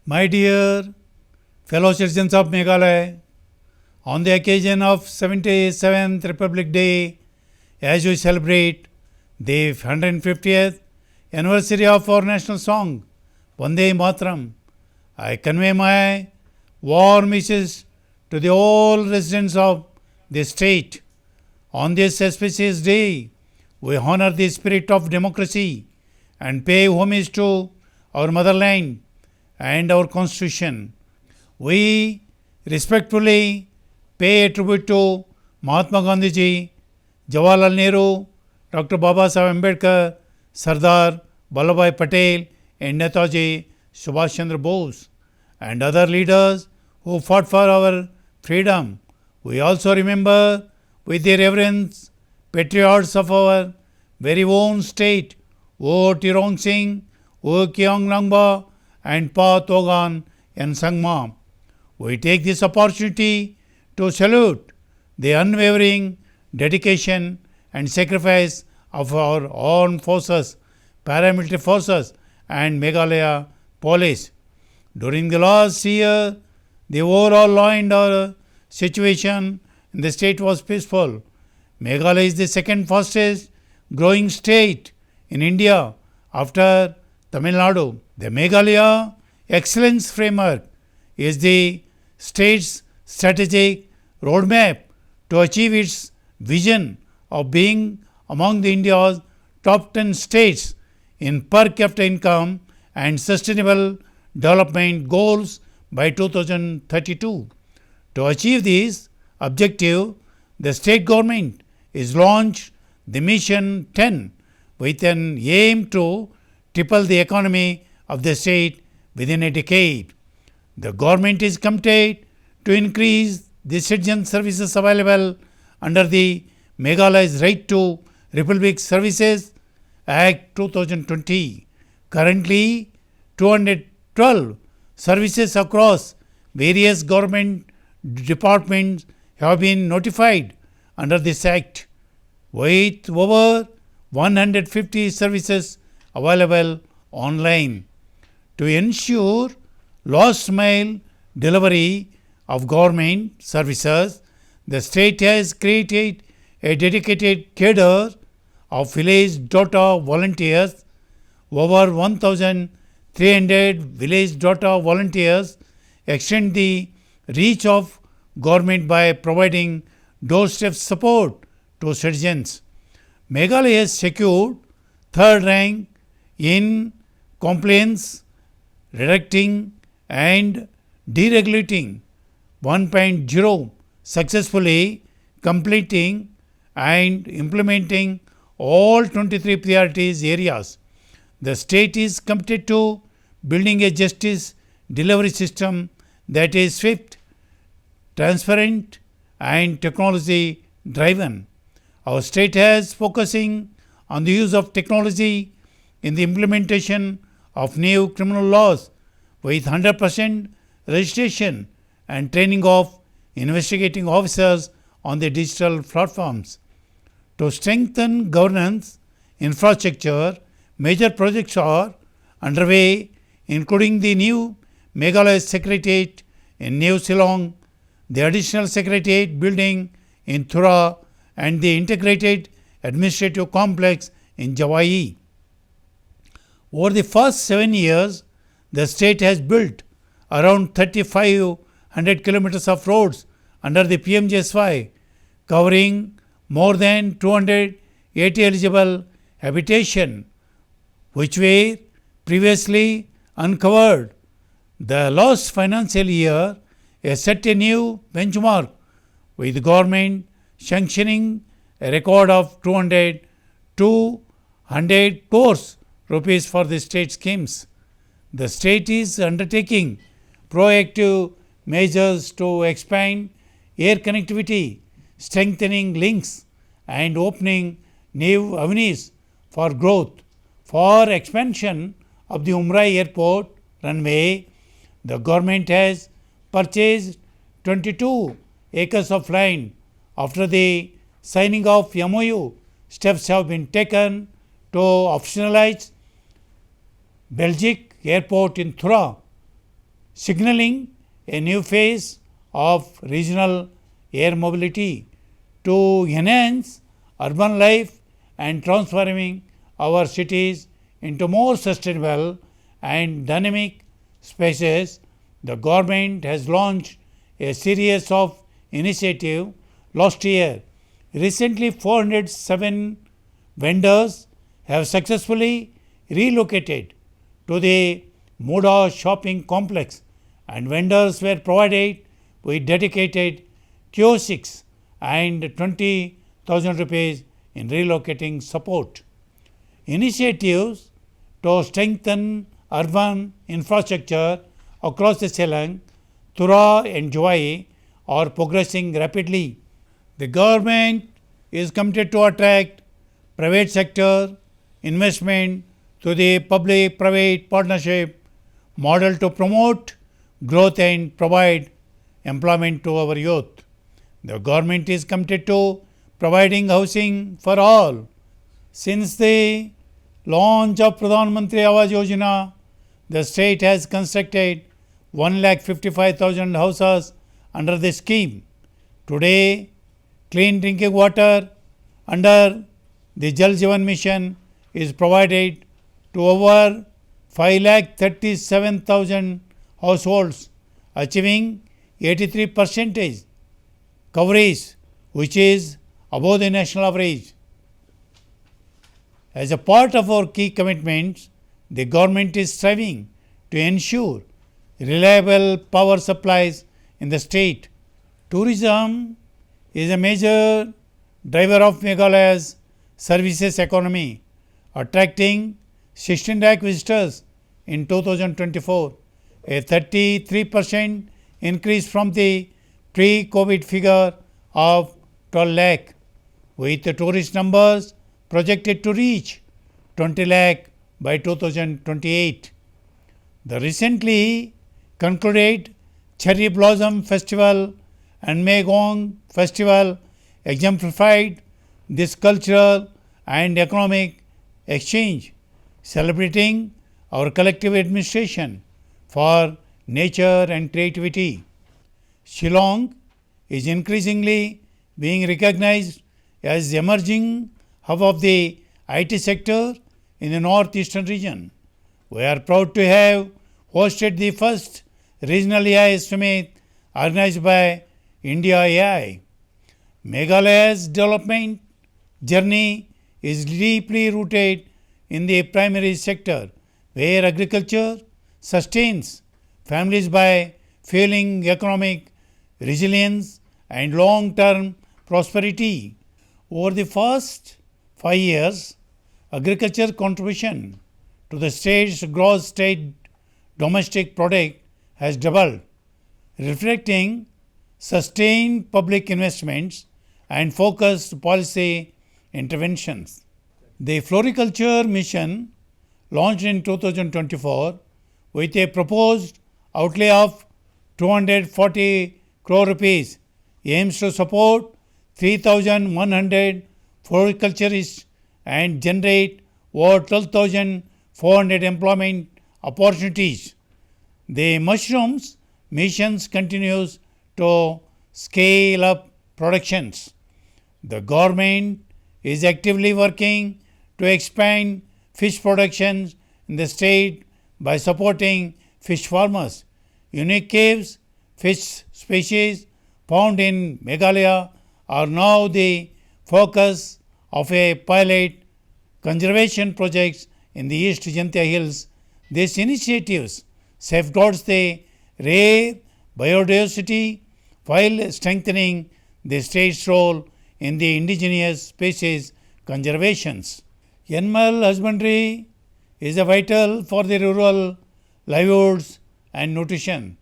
My dear fellow citizens of Meghalaya, on the occasion of 77th Republic Day, as we celebrate the 150th anniversary of our national song, Vande Mataram, I convey my warm wishes to the all residents of the state. On this auspicious day, we honor the spirit of democracy and pay homage to our motherland and our constitution. We respectfully pay tribute to Mahatma Gandhi ji, Jawaharlal Nehru, Dr. Babasaheb Ambedkar, Sardar Vallabhbhai Patel and Netaji Subhash Chandra Bose and other leaders who fought for our freedom. We also remember with the reverence patriots of our very own state, O Tirong Singh, O Kyong Langba and Pa Togan and Sangma. We take this opportunity to salute the unwavering dedication and sacrifice of our armed forces, paramilitary forces and Meghalaya police. During the last year, the overall law and order situation in the state was peaceful. Meghalaya is the second fastest growing state in India after Tamil Nadu. The Meghalaya Excellence Framework is the state's strategic roadmap to achieve its vision of being among the India's top 10 states in per capita income and sustainable development goals by 2032. To achieve this objective, the state government is launched the Mission 10 with an aim to triple the economy of the state within a decade. The government is committed to increase the citizen services available under the Meghalaya's Right to Republic Services Act 2020. Currently, 212 services across various government departments have been notified under this act, with over 150 services available online. To ensure last mile delivery of government services, the state has created a dedicated cadre of village data volunteers. Over 1,300 village data volunteers extend the reach of government by providing doorstep support to citizens. Meghalaya has secured third rank in compliance, redacting and deregulating 1.0, successfully completing and implementing all 23 priorities areas. The state is committed to building a justice delivery system that is swift, transparent and technology driven. Our state has focusing on the use of technology in the implementation of new criminal laws with 100% registration and training of investigating officers on the digital platforms. To strengthen governance infrastructure, major projects are underway, including the new Meghalaya Secretariat in New Shillong, the additional Secretariat building in Thura, and the integrated administrative complex in Jawai. Over the first 7 years, the state has built around 3,500 kilometers of roads under the PMJSY, covering more than 280 eligible habitation, which were previously uncovered. The last financial year has set a new benchmark, with the government sanctioning a record of 200 crores rupees for the state schemes. The state is undertaking proactive measures to expand air connectivity, strengthening links and opening new avenues for growth. For expansion of the Umrai Airport runway, the government has purchased 22 acres of land. After the signing of MOU, steps have been taken to optionalize Belgic Airport in Thura signaling a new phase of regional air mobility to enhance urban life and transforming our cities into more sustainable and dynamic spaces. The government has launched a series of initiatives last year. Recently, 407 vendors have successfully relocated to the Muda shopping complex, and vendors were provided with dedicated kiosks and 20,000 rupees in relocating support. Initiatives to strengthen urban infrastructure across the Ceylon, Tura and Jowai are progressing rapidly. The government is committed to attract private sector investment through the public-private partnership model to promote growth and provide employment to our youth. The government is committed to providing housing for all. Since the launch of Pradhan Mantri Awas Yojana, the state has constructed 1,55,000 houses under the scheme. Today, clean drinking water under the Jal Jeevan Mission is provided to over 5,37,000 households, achieving 83% coverage, which is above the national average. As a part of our key commitments, the government is striving to ensure reliable power supplies in the state. Tourism is a major driver of Meghalaya's services economy, attracting 16 lakh visitors in 2024, a 33% increase from the pre-COVID figure of 12 lakh, with the tourist numbers projected to reach 20 lakh by 2028. The recently concluded Cherry Blossom Festival and Megong Festival exemplified this cultural and economic exchange, celebrating our collective administration for nature and creativity. Shillong is increasingly being recognized as the emerging hub of the IT sector in the northeastern region. We are proud to have hosted the first regional AI summit organized by India AI. Meghalaya's development journey is deeply rooted in the primary sector, where agriculture sustains families by fueling economic resilience and long-term prosperity. Over the first 5 years, agriculture contribution to the state's gross state domestic product has doubled, reflecting sustained public investments and focused policy interventions. The Floriculture Mission, launched in 2024 with a proposed outlay of 240 crore rupees, aims to support 3,100 floriculturists and generate over 12,400 employment opportunities. The mushrooms missions continues to scale up productions. The government is actively working to expand fish productions in the state by supporting fish farmers. Unique caves fish species found in Meghalaya are now the focus of a pilot conservation projects in the East Jantia Hills. These initiatives safeguards the rare biodiversity while strengthening the state's role in the indigenous species conservations. Animal husbandry is vital for the rural livelihoods and nutrition.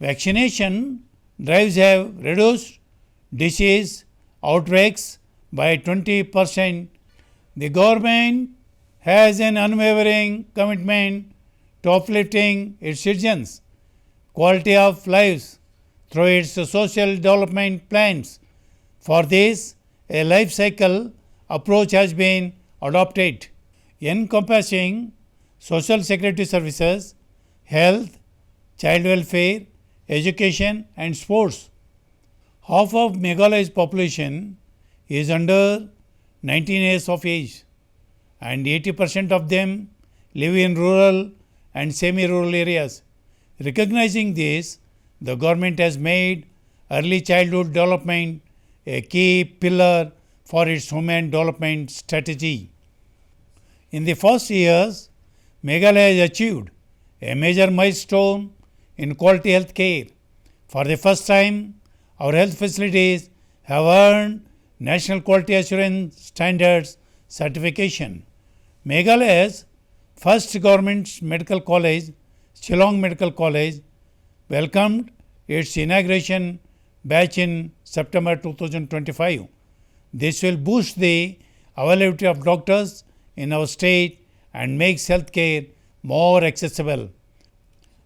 Vaccination drives have reduced disease outbreaks by 20%. The government has an unwavering commitment to uplifting its citizens' quality of lives through its social development plans. For this, a life cycle approach has been adopted, encompassing social security services, health, child welfare, education and sports. Half of Meghalaya's population is under 19 years of age, and 80% of them live in rural and semi-rural areas. Recognizing this, the government has made early childhood development a key pillar for its human development strategy. In the first years, Meghalaya has achieved a major milestone in quality health care. For the first time, our health facilities have earned National Quality Assurance Standards certification. Meghalaya's first government medical college, Shillong Medical College, welcomed its inauguration batch in September 2025. This will boost the availability of doctors in our state and makes healthcare more accessible.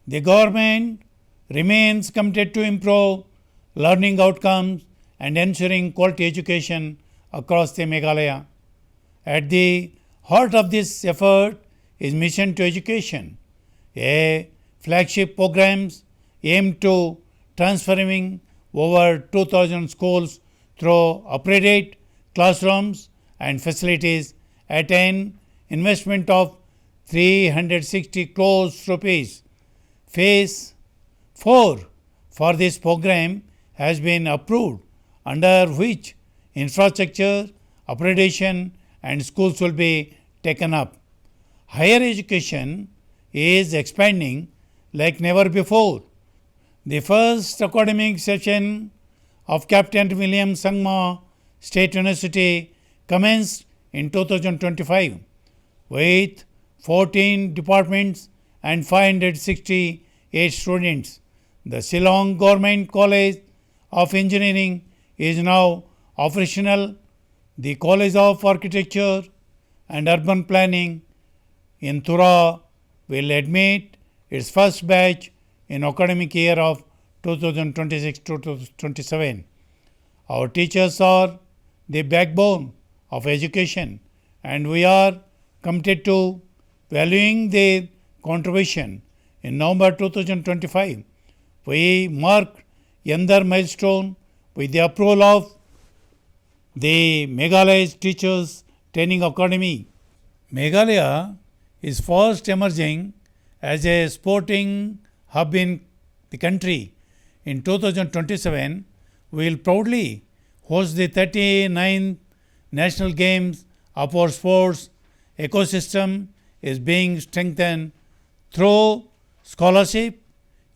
The government remains committed to improve learning outcomes and ensuring quality education across the Meghalaya. At the heart of this effort is Mission to Education, a flagship program aimed to transforming over 2,000 schools through upgraded classrooms and facilities at an investment of 360 crores rupees. Phase 4 for this program has been approved, under which infrastructure, upgradation and schools will be taken up. Higher education is expanding like never before. The first academic session of Captain William Sangma State University commenced in 2025 with 14 departments and 568 students. The Shillong Government College of Engineering is now operational. The College of Architecture and Urban Planning in Tura will admit its first batch in academic year of 2026-2027. Our teachers are the backbone of education, and we are committed to valuing their contribution. In November 2025, we marked another milestone with the approval of the Meghalaya Teachers Training Academy. Meghalaya is fast emerging as a sporting hub in the country. In 2027, we will proudly host the 39th National Games of our sports ecosystem is being strengthened through scholarship,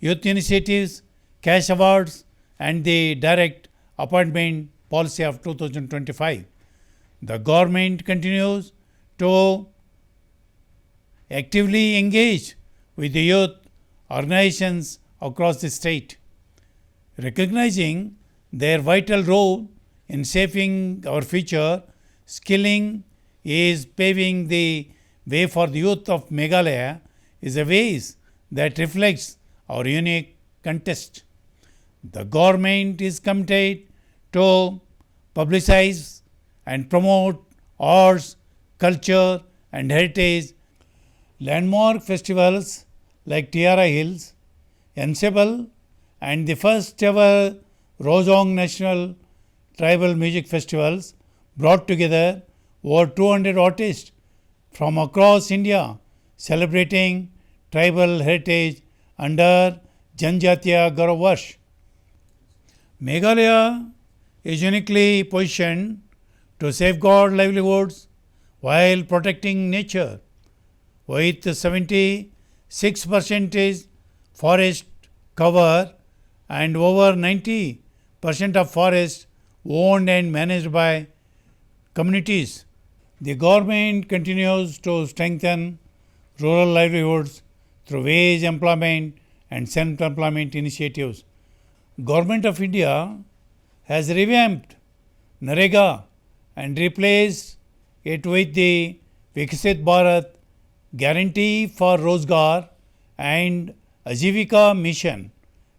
youth initiatives, cash awards and the direct appointment policy of 2025. The government continues to actively engage with the youth organizations across the state, recognizing their vital role in shaping our future. Skilling is paving the way for the youth of Meghalaya is a ways that reflects our unique context. The government is committed to publicize and promote arts, culture and heritage. Landmark festivals like Tiara Hills, Hon'Ble and the first ever Rojong National Tribal Music Festivals brought together over 200 artists from across India celebrating tribal heritage under Janjatiya Gauravash. Meghalaya is uniquely positioned to safeguard livelihoods while protecting nature. With 76% forest cover and over 90% of forest owned and managed by communities, the government continues to strengthen rural livelihoods through wage employment and self-employment initiatives. Government of India has revamped Narega and replaced it with the Viksit Bharat Guarantee for Rozgar and Ajivika Mission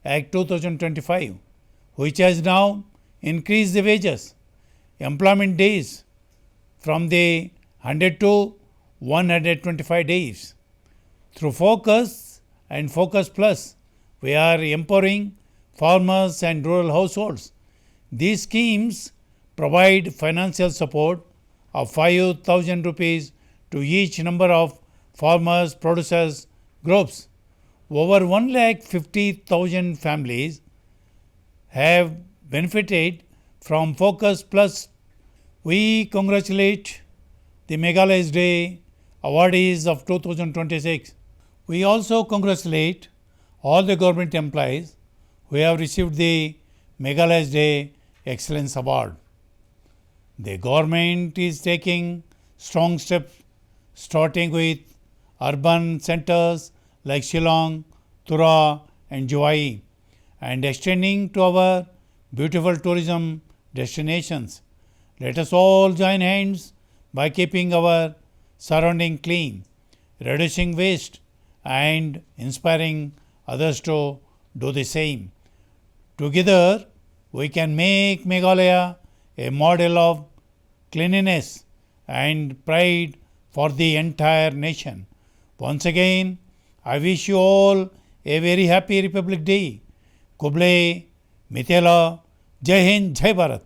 Act 2025, which has now increased the wages, employment days from the 100 to 125 days. Through Focus and Focus Plus, We are empowering farmers and rural households. These schemes provide financial support of 5,000 rupees to each number of farmers producers groups. Over 1,50,000 families have benefited from Focus Plus. We congratulate the Meghalayas Day awardees of 2026. We also congratulate all the government employees who have received the Meghalayas Day Excellence Award. The government is taking strong steps starting with urban centers like Shillong, Tura and Jiwai and extending to our beautiful tourism destinations. Let us all join hands by keeping our surrounding clean, reducing waste and inspiring others to do the same. Together, we can make Meghalaya a model of cleanliness and pride for the entire nation. Once again, I wish you all a very happy Republic Day. Kuble, Mitela, Jai Hind, Jai Bharat.